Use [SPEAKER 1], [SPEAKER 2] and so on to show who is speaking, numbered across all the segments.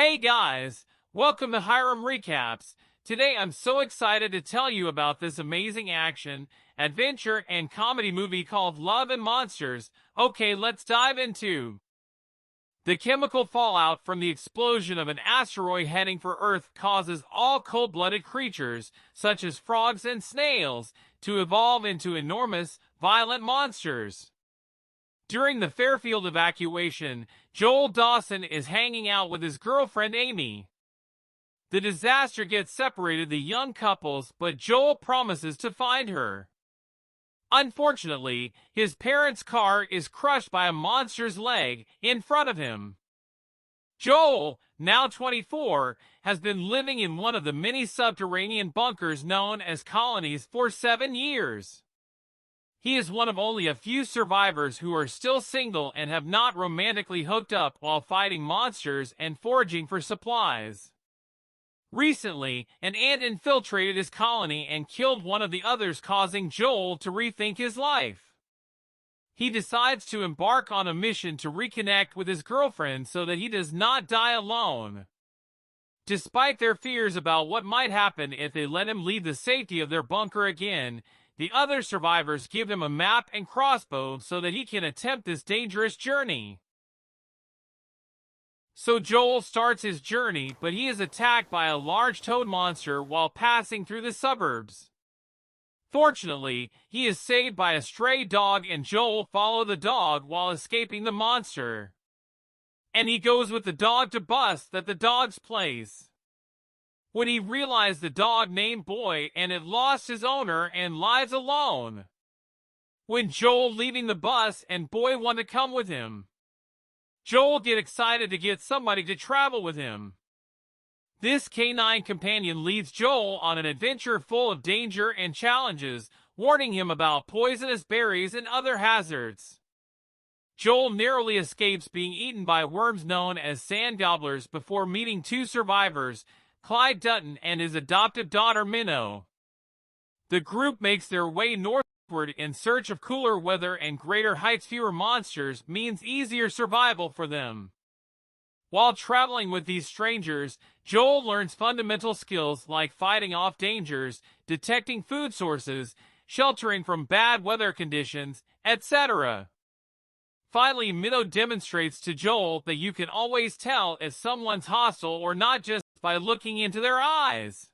[SPEAKER 1] Hey guys, welcome to Hiram Recaps. Today I'm so excited to tell you about this amazing action, adventure, and comedy movie called Love and Monsters. Okay, let's dive into. The chemical fallout from the explosion of an asteroid heading for Earth causes all cold-blooded creatures, such as frogs and snails, to evolve into enormous, violent monsters. During the Fairfield evacuation, Joel Dawson is hanging out with his girlfriend Amy. The disaster gets separated the young couples, but Joel promises to find her. Unfortunately, his parents' car is crushed by a monster's leg in front of him. Joel, now 24, has been living in one of the many subterranean bunkers known as colonies for 7 years. He is one of only a few survivors who are still single and have not romantically hooked up while fighting monsters and foraging for supplies. Recently, an ant infiltrated his colony and killed one of the others, causing Joel to rethink his life. He decides to embark on a mission to reconnect with his girlfriend so that he does not die alone. Despite their fears about what might happen if they let him leave the safety of their bunker again, the other survivors give him a map and crossbow so that he can attempt this dangerous journey. So Joel starts his journey, but he is attacked by a large toad monster while passing through the suburbs. Fortunately, he is saved by a stray dog and Joel follows the dog while escaping the monster. And he goes with the dog to bust at the dog's place. When he realized the dog named Boy and it lost his owner and lives alone. When Joel leaving the bus and Boy want to come with him. Joel get excited to get somebody to travel with him. This canine companion leads Joel on an adventure full of danger and challenges, warning him about poisonous berries and other hazards. Joel narrowly escapes being eaten by worms known as sand gobblers before meeting two survivors, Clyde Dutton and his adoptive daughter Minnow. The group makes their way northward in search of cooler weather and greater heights. Fewer monsters means easier survival for them. While traveling with these strangers, Joel learns fundamental skills like fighting off dangers, detecting food sources, sheltering from bad weather conditions, etc. Finally, Minnow demonstrates to Joel that you can always tell if someone's hostile or not just by looking into their eyes.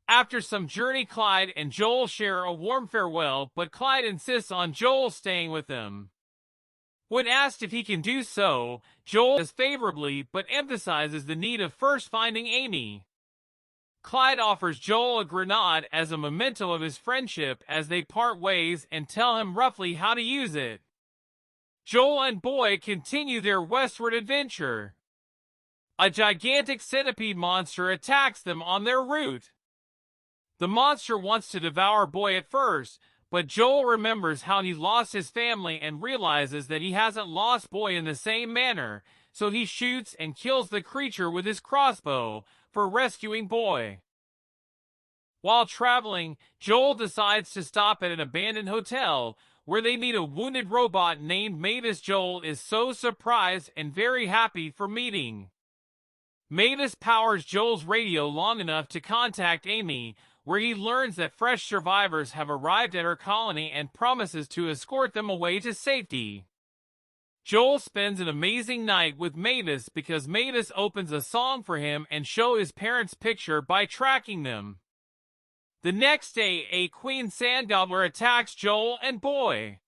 [SPEAKER 1] After some journey, Clyde and Joel share a warm farewell, but Clyde insists on Joel staying with them. When asked if he can do so, Joel says favorably but emphasizes the need of first finding Amy. Clyde offers Joel a grenade as a memento of his friendship as they part ways and tell him roughly how to use it. Joel and Boy continue their westward adventure. A gigantic centipede monster attacks them on their route. The monster wants to devour Boy at first, but Joel remembers how he lost his family and realizes that he hasn't lost Boy in the same manner, so he shoots and kills the creature with his crossbow for rescuing Boy. While traveling, Joel decides to stop at an abandoned hotel, where they meet a wounded robot named Mavis. Joel is so surprised and very happy for meeting. Mavis powers Joel's radio long enough to contact Amy, where he learns that fresh survivors have arrived at her colony and promises to escort them away to safety. Joel spends an amazing night with Mavis because Mavis opens a song for him and shows his parents' picture by tracking them. The next day, a queen sand gobbler attacks Joel and Boy.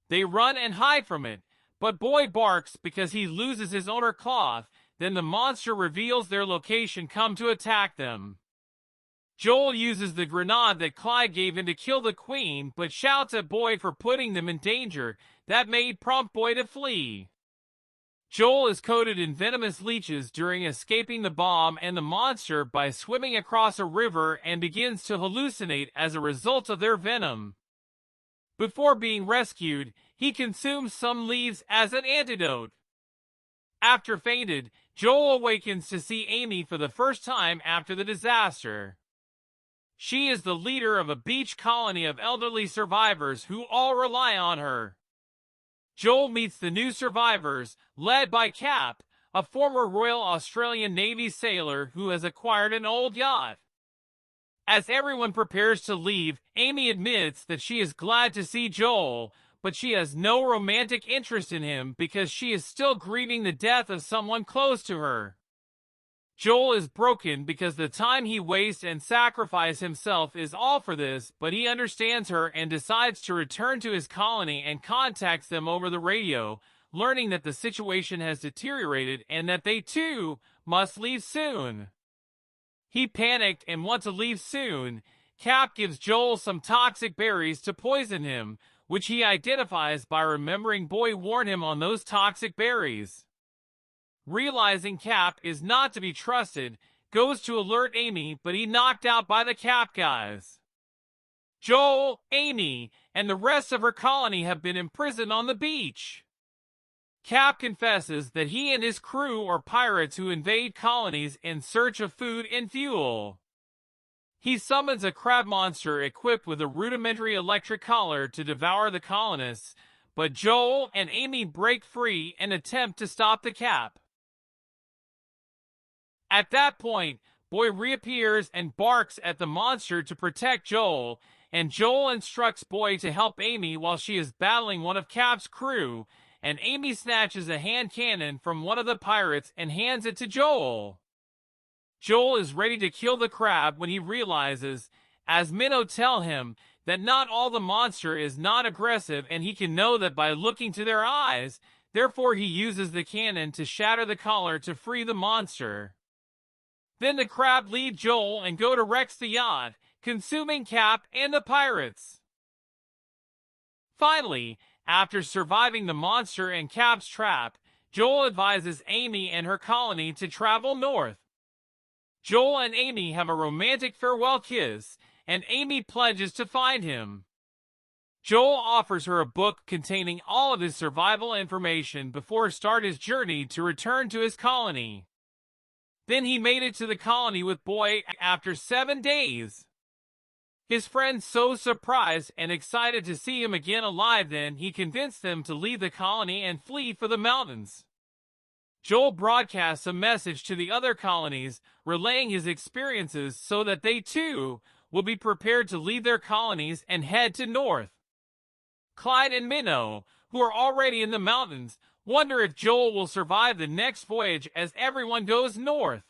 [SPEAKER 1] They run and hide from it, but Boy barks because he loses his owner Cloth. Then the monster reveals their location, come to attack them. Joel uses the grenade that Clyde gave him to kill the queen, but shouts at Boy for putting them in danger. That made prompt Boy to flee. Joel is coated in venomous leeches during escaping the bomb and the monster by swimming across a river and begins to hallucinate as a result of their venom. Before being rescued, he consumes some leaves as an antidote. After fainted, Joel awakens to see Amy for the first time after the disaster. She is the leader of a beach colony of elderly survivors who all rely on her. Joel meets the new survivors, led by Cap, a former Royal Australian Navy sailor who has acquired an old yacht. As everyone prepares to leave, Amy admits that she is glad to see Joel, but she has no romantic interest in him because she is still grieving the death of someone close to her. Joel is broken because the time he wastes and sacrifices himself is all for this, but he understands her and decides to return to his colony and contacts them over the radio, learning that the situation has deteriorated and that they too must leave soon. He panicked and wants to leave soon. Cap gives Joel some toxic berries to poison him, which he identifies by remembering Boy warned him on those toxic berries. Realizing Cap is not to be trusted, goes to alert Amy, but he knocked out by the Cap guys. Joel, Amy, and the rest of her colony have been imprisoned on the beach. Cap confesses that he and his crew are pirates who invade colonies in search of food and fuel. He summons a crab monster equipped with a rudimentary electric collar to devour the colonists, but Joel and Amy break free and attempt to stop the Cap. At that point, Boy reappears and barks at the monster to protect Joel, and Joel instructs Boy to help Amy while she is battling one of Cap's crew, and Amy snatches a hand cannon from one of the pirates and hands it to Joel. Joel is ready to kill the crab when he realizes, as Minnow tell him, that not all the monster is not aggressive and he can know that by looking to their eyes, therefore he uses the cannon to shatter the collar to free the monster. Then the crab leave Joel and go to wreck the yacht, consuming Cap and the pirates. Finally, after surviving the monster and Cap's trap, Joel advises Amy and her colony to travel north. Joel and Amy have a romantic farewell kiss, and Amy pledges to find him. Joel offers her a book containing all of his survival information before start his journey to return to his colony. Then he made it to the colony with Boy after 7 days. His friends so surprised and excited to see him again alive then he convinced them to leave the colony and flee for the mountains. Joel broadcasts a message to the other colonies, relaying his experiences so that they too will be prepared to leave their colonies and head to north. Clyde and Minnow, who are already in the mountains, wonder if Joel will survive the next voyage as everyone goes north.